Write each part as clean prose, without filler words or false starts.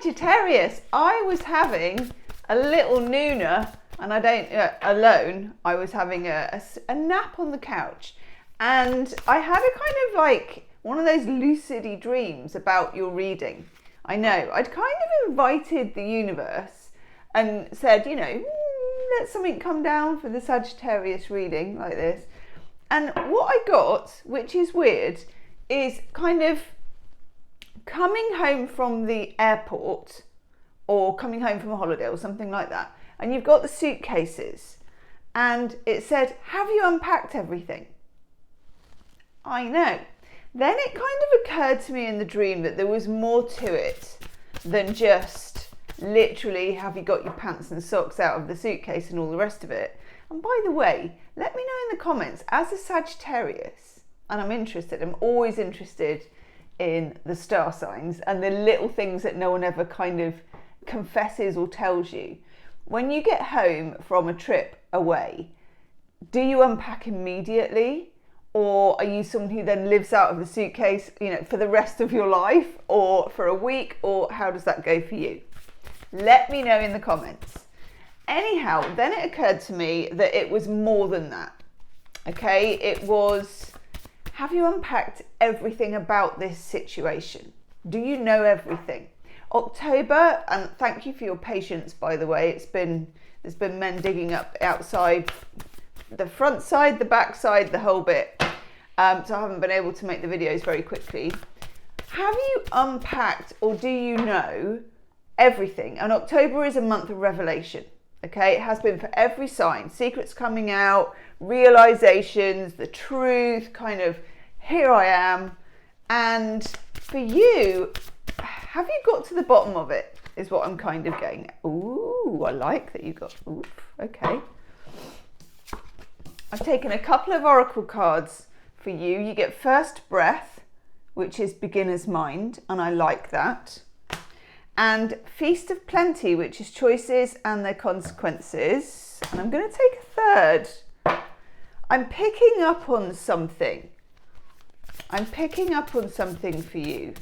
Sagittarius, I was having a little nooner, and I don't, alone, I was having a nap on the couch, and I had a kind of like one of those lucid dreams about your reading. I know, I'd kind of invited the universe and said, you know, let something come down for the Sagittarius reading like this. And what I got, which is weird, is kind of coming home from the airport or coming home from a holiday or something like that. And you've got the suitcases and it said, have you unpacked everything? I know. Then it kind of occurred to me in the dream that there was more to it than just literally, have you got your pants and socks out of the suitcase and all the rest of it. And by the way, let me know in the comments, as a Sagittarius, and I'm interested, I'm always interested in the star signs and the little things that no one ever kind of confesses or tells you. When you get home from a trip away, do you unpack immediately? Or are you someone who then lives out of the suitcase, you know, for the rest of your life or for a week, or how does that go for you? Let me know in the comments. Anyhow, then it occurred to me that it was more than that. Okay, it was, have you unpacked everything about this situation? Do you know everything? October, and thank you for your patience, by the way. There's been men digging up outside, the front side, the back side, the whole bit. So I haven't been able to make the videos very quickly. Have you unpacked, or do you know everything? And October is a month of revelation. Okay, it has been for every sign. Secrets coming out, realizations, the truth, kind of, here I am. And for you, have you got to the bottom of it, is what I'm kind of getting at. Ooh, I like that you got, oof, okay. I've taken a couple of oracle cards for you. You get First Breath, which is beginner's mind, and I like that. And Feast of Plenty, which is choices and their consequences. And I'm going to take a third. I'm picking up on something. I'm picking up on something for you.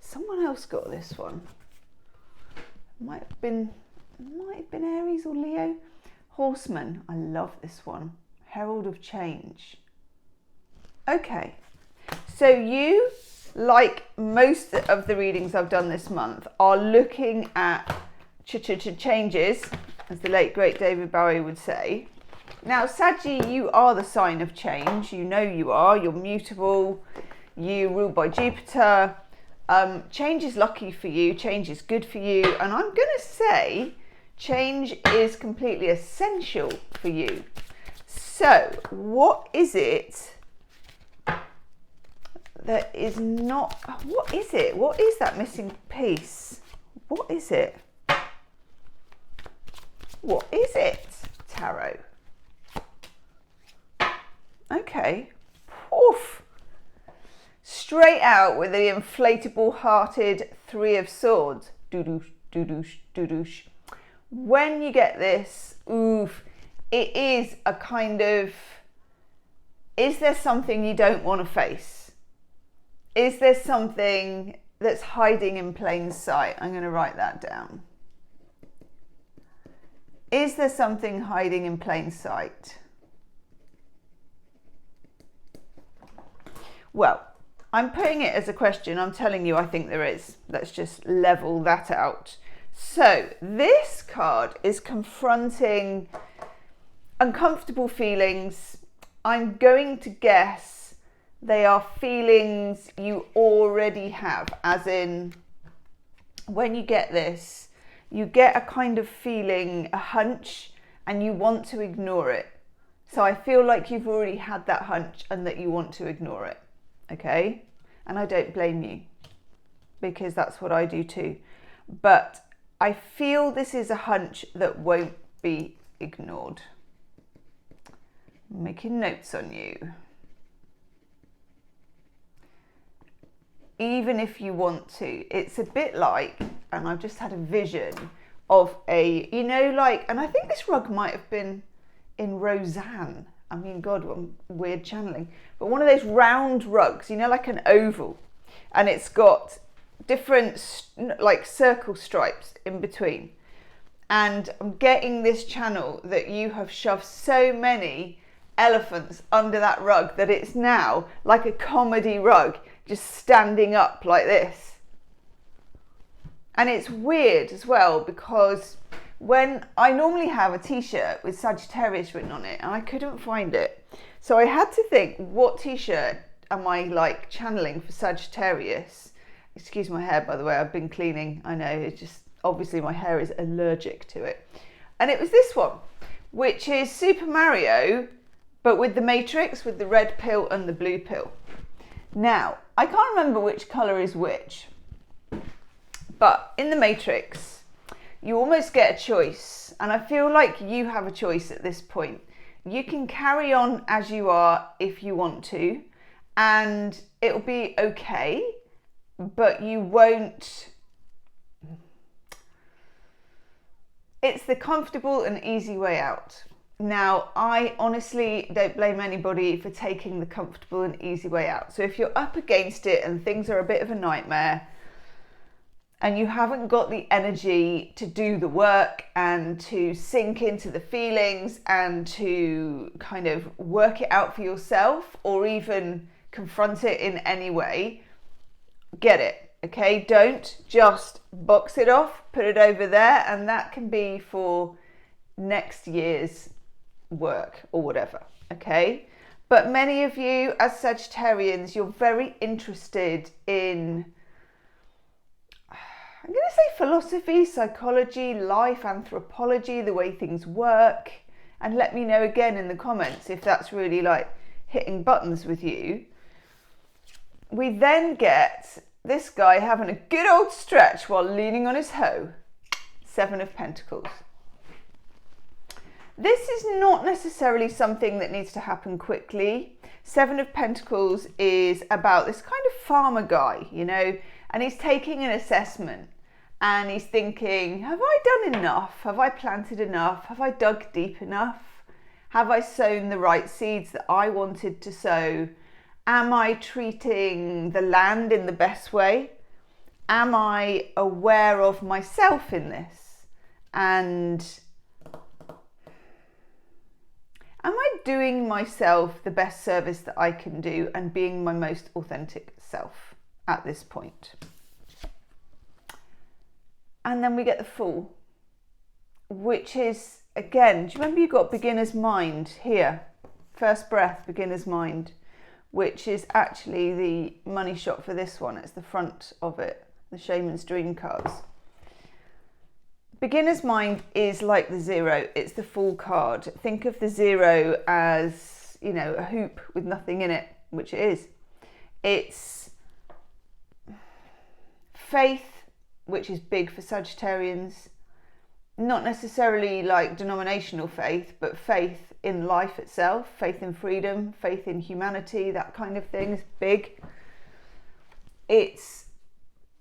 Someone else got this one. Might have been Aries or Leo. Horseman, I love this one. Herald of Change. Okay. So you, like most of the readings I've done this month, are looking at changes, as the late great David Bowie would say. Now, Saggy, you are the sign of change. You know you are. You're mutable. You rule by Jupiter. Change is lucky for you. Change is good for you. And I'm going to say change is completely essential for you. So, what is it that is not, what is it? What is that missing piece? What is it? What is it, Tarot? Okay. Oof. Straight out with the inflatable hearted Three of Swords. Doo-doosh, doo-doosh, doo-doosh. When you get this, oof, it is a kind of, is there something you don't want to face? Is there something that's hiding in plain sight? I'm going to write that down. Is there something hiding in plain sight? Well, I'm putting it as a question. I'm telling you I think there is. Let's just level that out. So this card is confronting uncomfortable feelings. I'm going to guess they are feelings you already have, as in when you get this, you get a kind of feeling, a hunch, and you want to ignore it. So I feel like you've already had that hunch and that you want to ignore it, okay? And I don't blame you, because that's what I do too. But I feel this is a hunch that won't be ignored. I'm making notes on you. Even if you want to, it's a bit like, and I've just had a vision of a, you know, like, and I think this rug might have been in Roseanne, I mean, God, what weird channeling. But one of those round rugs, you know, like an oval. And it's got different like circle stripes in between. And I'm getting this channel that you have shoved so many elephants under that rug that it's now like a comedy rug, just standing up like this. And it's weird as well, because when I normally have a t-shirt with Sagittarius written on it and I couldn't find it. So I had to think, what t-shirt am I like channeling for Sagittarius? Excuse my hair, by the way, I've been cleaning. I know, it's just, obviously my hair is allergic to it. And it was this one, which is Super Mario, but with the Matrix, with the red pill and the blue pill. Now, I can't remember which colour is which, but in the Matrix, you almost get a choice. And I feel like you have a choice at this point. You can carry on as you are if you want to, and it'll be okay, but you won't. It's the comfortable and easy way out. Now, I honestly don't blame anybody for taking the comfortable and easy way out. So if you're up against it and things are a bit of a nightmare and you haven't got the energy to do the work and to sink into the feelings and to kind of work it out for yourself or even confront it in any way, get it. Okay, don't just box it off, put it over there, and that can be for next year's work or whatever, okay? But many of you as Sagittarians, you're very interested in, I'm going to say philosophy, psychology, life, anthropology, the way things work. And let me know again in the comments if that's really like hitting buttons with you. We then get this guy having a good old stretch while leaning on his hoe. 7 of Pentacles. This is not necessarily something that needs to happen quickly. 7 of Pentacles is about this kind of farmer guy, you know, and he's taking an assessment and he's thinking, have I done enough? Have I planted enough? Have I dug deep enough? Have I sown the right seeds that I wanted to sow? Am I treating the land in the best way? Am I aware of myself in this? And am I doing myself the best service that I can do and being my most authentic self at this point? And then we get the Fool, which is, again, do you remember you got beginner's mind here? First breath, beginner's mind, which is actually the money shot for this one. It's the front of it, the Shaman's Dream cards. Beginner's mind is like the 0. It's the Fool card. Think of the 0 as, you know, a hoop with nothing in it, which it is. It's faith, which is big for Sagittarians. Not necessarily like denominational faith, but faith in life itself, faith in freedom, faith in humanity, that kind of thing is big. It's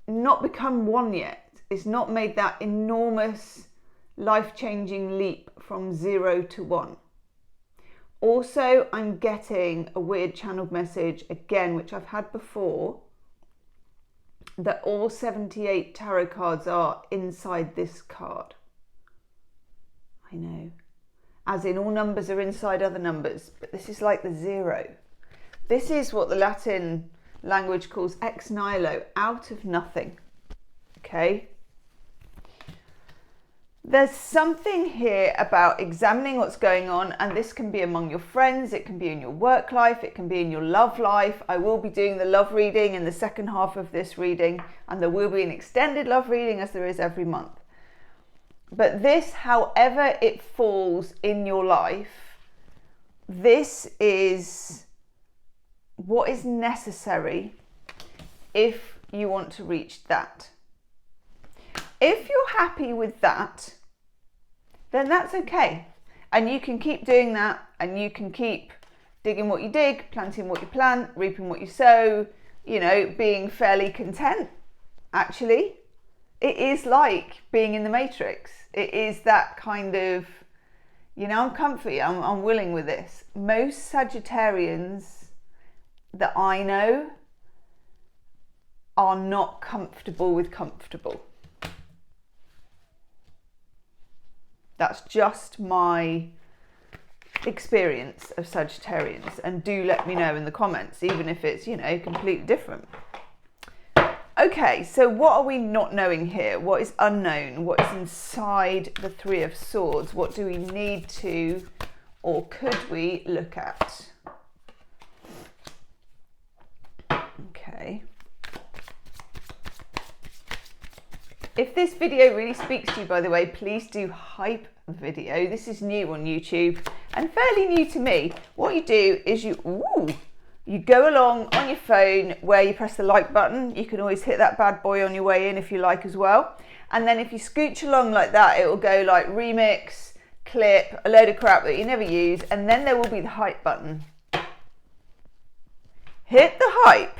not become one yet. It's not made that enormous life-changing leap from 0 to 1. Also, I'm getting a weird channeled message again, which I've had before, that all 78 tarot cards are inside this card. I know. As in all numbers are inside other numbers, but this is like the 0. This is what the Latin language calls ex nihilo, out of nothing. Okay? There's something here about examining what's going on, and this can be among your friends, it can be in your work life, it can be in your love life. I will be doing the love reading in the second half of this reading, and there will be an extended love reading as there is every month. But this, however it falls in your life, this is what is necessary if you want to reach that. If you're happy with that, then that's okay. And you can keep doing that, and you can keep digging what you dig, planting what you plant, reaping what you sow, you know, being fairly content, actually. It is like being in the Matrix. It is that kind of, You know, I'm comfy, I'm willing with this. Most Sagittarians that I know are not comfortable with comfortable. That's just my experience of Sagittarians, and do let me know in the comments, even if it's, you know, completely different. Okay, so what are we not knowing here? What is unknown? What is inside the Three of Swords? What do we need to, or could we look at? Okay. If this video really speaks to you, by the way, please do hype the video. This is new on YouTube and fairly new to me. What you do is you go along on your phone where you press the like button. You can always hit that bad boy on your way in if you like as well. And then if you scooch along like that, it will go like remix, clip, a load of crap that you never use. And then there will be the hype button. Hit the hype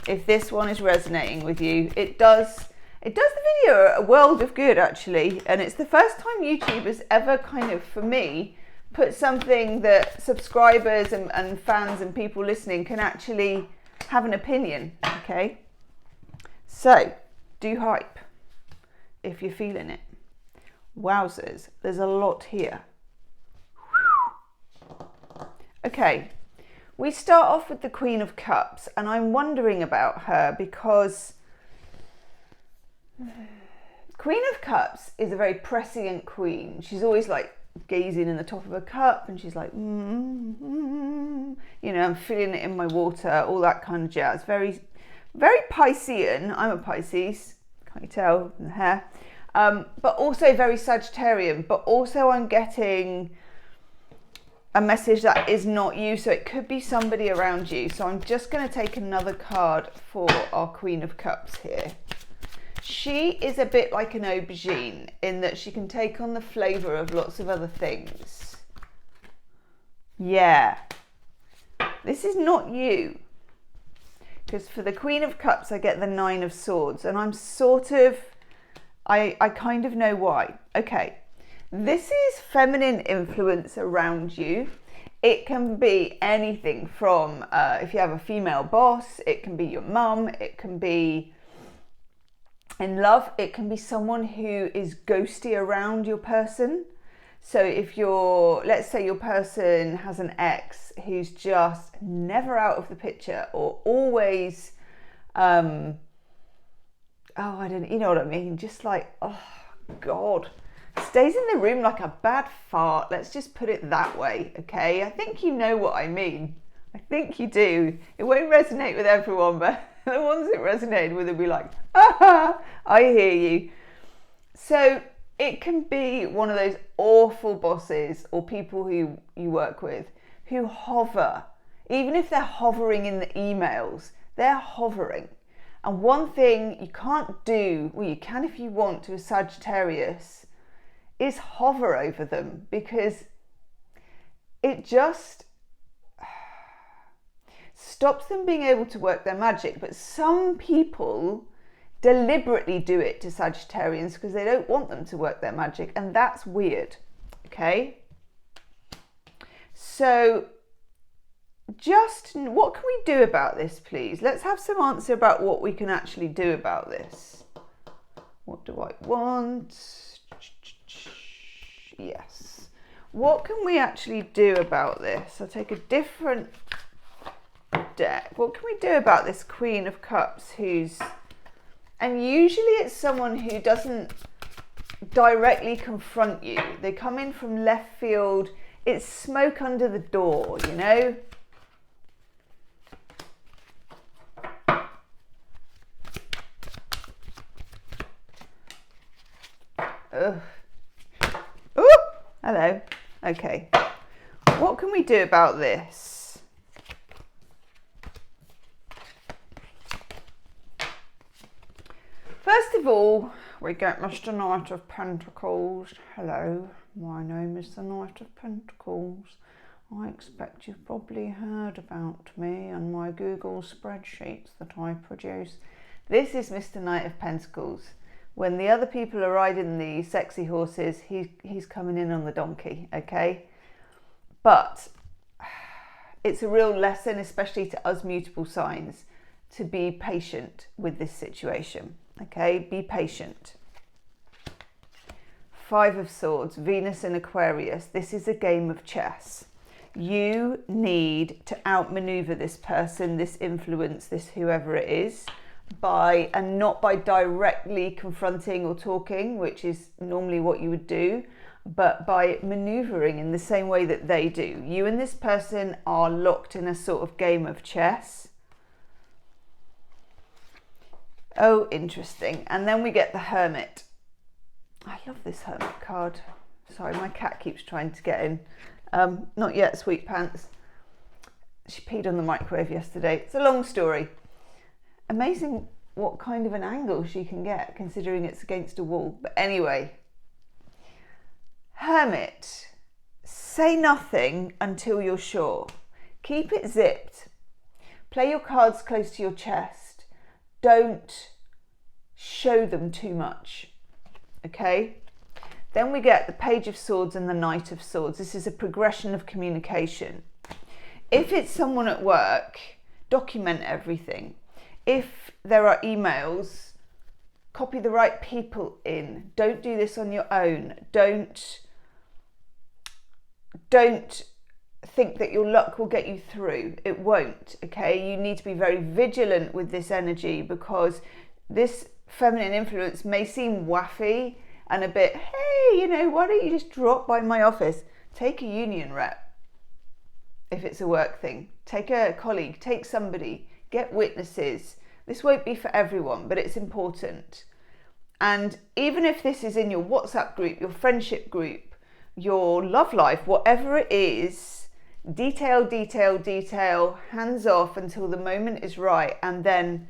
if this one is resonating with you. It does the video a world of good, actually. And it's the first time YouTube has ever kind of, for me, put something that subscribers and fans and people listening can actually have an opinion, okay? So, do hype if you're feeling it. Wowzers, there's a lot here. Okay, we start off with the Queen of Cups, and I'm wondering about her because Queen of Cups is a very prescient queen. She's always like gazing in the top of her cup, and she's like, you know, I'm feeling it in my water, all that kind of jazz. Very, very Piscean. I'm a Pisces, can't you tell from the hair? But also very Sagittarian, but also I'm getting a message that is not you, so it could be somebody around you. So I'm just going to take another card for our Queen of Cups here. She is a bit like an aubergine in that she can take on the flavour of lots of other things. Yeah, this is not you. Because for the Queen of Cups, I get the Nine of Swords, and I'm sort of, I kind of know why. Okay, this is feminine influence around you. It can be anything from, if you have a female boss, it can be your mum, it can be in love, it can be someone who is ghosty around your person. So if you're, let's say your person has an ex who's just never out of the picture, or always, I don't, you know what I mean? Just like, oh God, stays in the room like a bad fart. Let's just put it that way, okay? I think you know what I mean. I think you do. It won't resonate with everyone, but the ones it resonated with will be like, ah, I hear you. So it can be one of those awful bosses or people who you work with who hover. Even if they're hovering in the emails, they're hovering. And one thing you can't do, well, you can if you want, to a Sagittarius, is hover over them, because it just stops them being able to work their magic. But some people deliberately do it to Sagittarians because they don't want them to work their magic, and that's weird, okay? So just what can we do about this, please? Let's have some answer about what we can actually do about this. What do I want? Yes. What can we actually do about this? I'll take a different deck. What can we do about this Queen of Cups who's, and usually it's someone who doesn't directly confront you. They come in from left field. It's smoke under the door, you know? Ugh. Ooh, hello. Okay. What can we do about this? First of all, we get Mr. Knight of Pentacles. Hello, my name is the Knight of Pentacles. I expect you've probably heard about me and my Google spreadsheets that I produce. This is Mr. Knight of Pentacles. When the other people are riding the sexy horses, he's coming in on the donkey, okay? But it's a real lesson, especially to us mutable signs, to be patient with this situation, okay? Be patient. 5 of Swords, Venus and Aquarius. This is a game of chess. You need to outmaneuver this person, this influence, this whoever it is, and not by directly confronting or talking, which is normally what you would do, but by maneuvering in the same way that they do. You and this person are locked in a sort of game of chess. Oh, interesting. And then we get the Hermit. I love this Hermit card. Sorry, my cat keeps trying to get in. Not yet, sweet pants. She peed on the microwave yesterday. It's a long story. Amazing what kind of an angle she can get, considering it's against a wall. But anyway, Hermit, say nothing until you're sure. Keep it zipped. Play your cards close to your chest. Don't show them too much, okay? Then we get the Page of Swords and the Knight of Swords. This is a progression of communication. If it's someone at work, document everything. If there are emails, copy the right people in. Don't do this on your own. Don't think that your luck will get you through. It won't, okay? You need to be very vigilant with this energy, because this feminine influence may seem waffy and a bit, hey, you know, why don't you just drop by my office? Take a union rep if it's a work thing. Take a colleague, take somebody, get witnesses. This won't be for everyone, but it's important. And even if this is in your WhatsApp group, your friendship group, your love life, whatever it is, detail, detail, detail, hands off until the moment is right, and then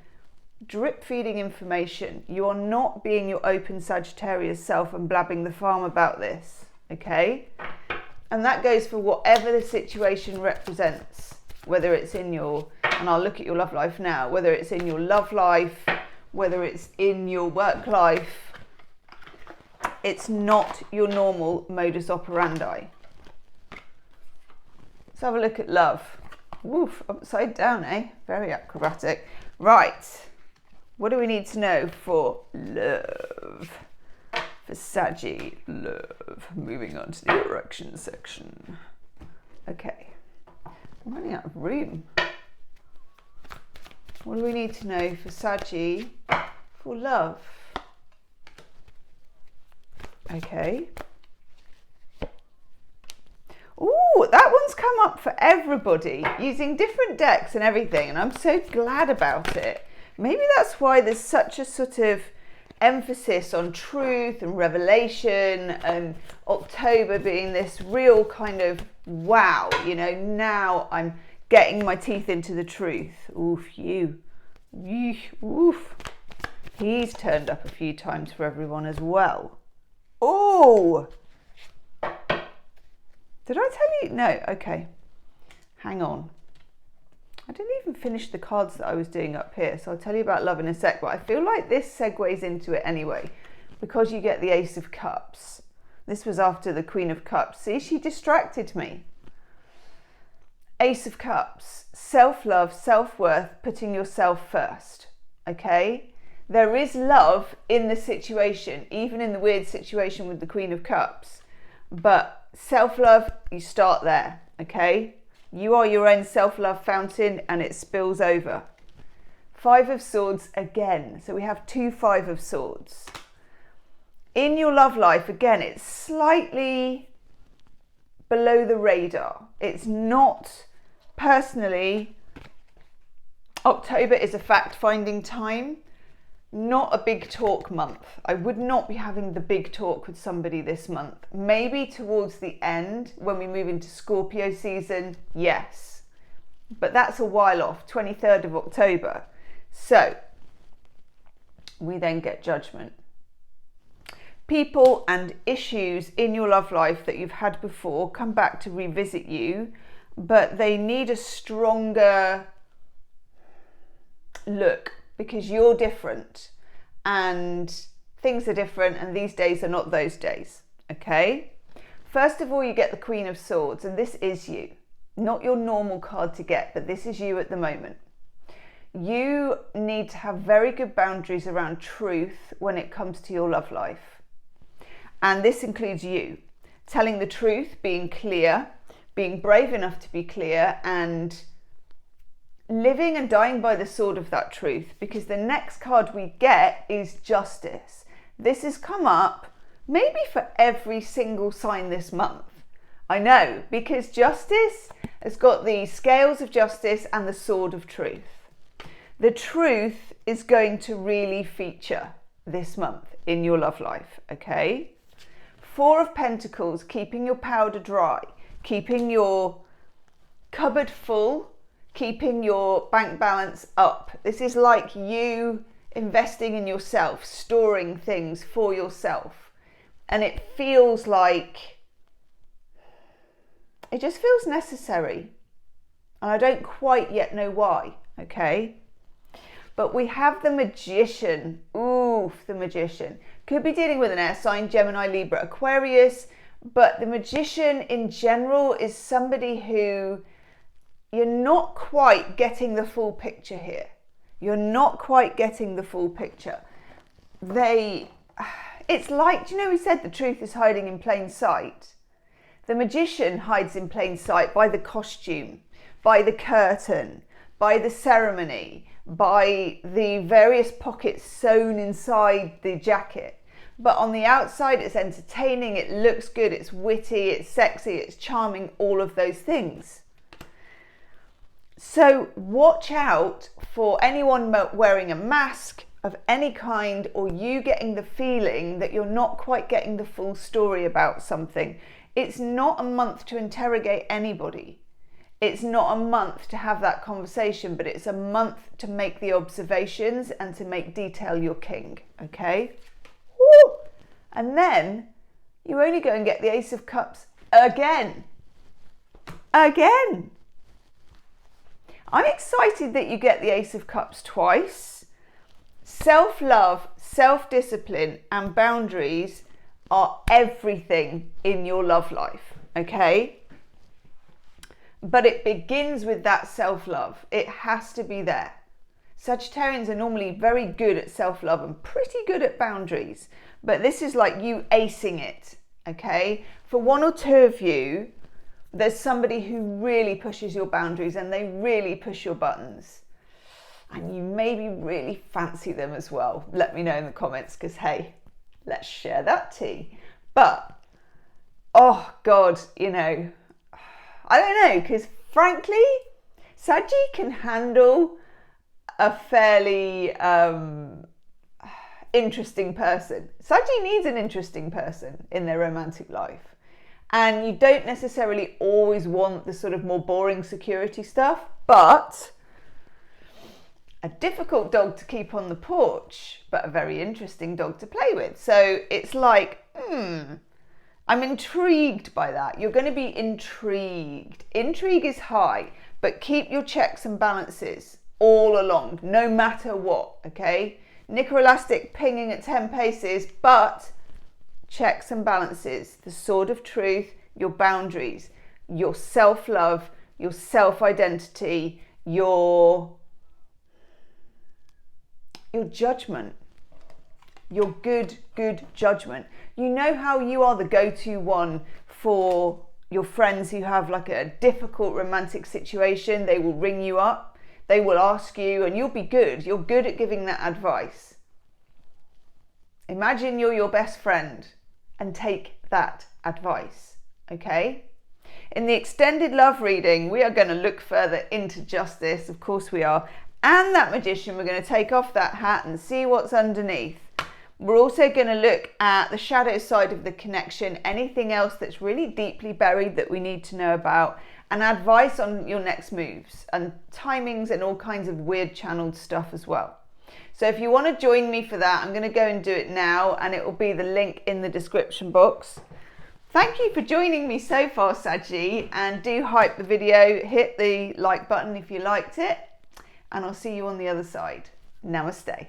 drip feeding information. You are not being your open Sagittarius self and blabbing the farm about this, okay? And that goes for whatever the situation represents, whether it's in your, and I'll look at your love life now, whether it's in your love life, whether it's in your work life. It's not your normal modus operandi. Let's have a look at love. Woof, upside down, eh? Very acrobatic. Right. What do we need to know for love? For Saggy, love. Moving on to the erection section. Okay. I'm running out of room. What do we need to know for Saggy for love? Okay. Ooh, that one's come up for everybody using different decks and everything, and I'm so glad about it. Maybe that's why there's such a sort of emphasis on truth and revelation, and October being this real kind of wow, you know, now I'm getting my teeth into the truth. Oof, you. Oof. He's turned up a few times for everyone as well. Oh! Did I tell you? No, okay. Hang on. I didn't even finish the cards that I was doing up here, so I'll tell you about love in a sec, but I feel like this segues into it anyway, because you get the Ace of Cups. This was after the Queen of Cups. See, she distracted me. Ace of Cups, self-love, self-worth, putting yourself first, okay? There is love in the situation, even in the weird situation with the Queen of Cups, but self-love, you start there, okay? You are your own self-love fountain, and it spills over. 5 of Swords again. So we have 2 5 of Swords. In your love life, again, it's slightly below the radar. It's not, personally, October is a fact-finding time, not a big talk month. I would not be having the big talk with somebody this month. Maybe towards the end, when we move into Scorpio season, yes. But that's a while off, 23rd of October. So, we then get Judgment. People and issues in your love life that you've had before come back to revisit you, but they need a stronger look, because you're different and things are different and these days are not those days, okay? First of all, you get the Queen of Swords, and this is you. Not your normal card to get, but this is you at the moment. You need to have very good boundaries around truth when it comes to your love life. And this includes you telling the truth, being clear, being brave enough to be clear, and living and dying by the sword of that truth, because the next card we get is Justice. This has come up maybe for every single sign this month. I know, because Justice has got the scales of justice and the sword of truth. The truth is going to really feature this month in your love life, okay? Four of Pentacles, keeping your powder dry, keeping your cupboard full, keeping your bank balance up. This is like you investing in yourself, storing things for yourself. And it feels like, it just feels necessary. And I don't quite yet know why, okay? But we have the Magician. Ooh, the Magician. Could be dealing with an air sign, Gemini, Libra, Aquarius. But the Magician in general is somebody who you're not quite getting the full picture here. You're not quite getting the full picture. It's like, do you know we said the truth is hiding in plain sight? The Magician hides in plain sight by the costume, by the curtain, by the ceremony, by the various pockets sewn inside the jacket. But on the outside, it's entertaining, it looks good, it's witty, it's sexy, it's charming, all of those things. So watch out for anyone wearing a mask of any kind, or you getting the feeling that you're not quite getting the full story about something. It's not a month to interrogate anybody. It's not a month to have that conversation, but it's a month to make the observations and to make detail your king, okay? Woo! And then you only go and get the Ace of Cups again. Again. I'm excited that you get the Ace of Cups twice. Self-love, self-discipline and boundaries are everything in your love life, okay? But it begins with that self-love. It has to be there. Sagittarians are normally very good at self-love and pretty good at boundaries. But this is like you acing it, okay? For one or two of you, there's somebody who really pushes your boundaries and they really push your buttons. And you maybe really fancy them as well. Let me know in the comments, because hey, let's share that tea. But, oh God, you know, I don't know, because frankly, Saggy can handle a fairly interesting person. Saggy needs an interesting person in their romantic life. And you don't necessarily always want the sort of more boring security stuff, but a difficult dog to keep on the porch, but a very interesting dog to play with. So it's like, I'm intrigued by that. You're going to be intrigued. Intrigue is high, but keep your checks and balances all along, no matter what, okay? Knicker elastic pinging at 10 paces, but checks and balances, the sword of truth, your boundaries, your self-love, your self-identity, your judgment, your good judgment. You know how you are the go-to one for your friends who have like a difficult romantic situation. They will ring you up, they will ask you, and you'll be good. You're good at giving that advice. Imagine you're your best friend and take that advice, okay? In the extended love reading, we are going to look further into Justice, of course we are, and that Magician. We're going to take off that hat and see what's underneath. We're also going to look at the shadow side of the connection, anything else that's really deeply buried that we need to know about, and advice on your next moves and timings and all kinds of weird channeled stuff as well. So if you want to join me for that, I'm going to go and do it now, and it will be the link in the description box. Thank you for joining me so far, Saggy, and do hype the video, hit the like button if you liked it, and I'll see you on the other side. Namaste.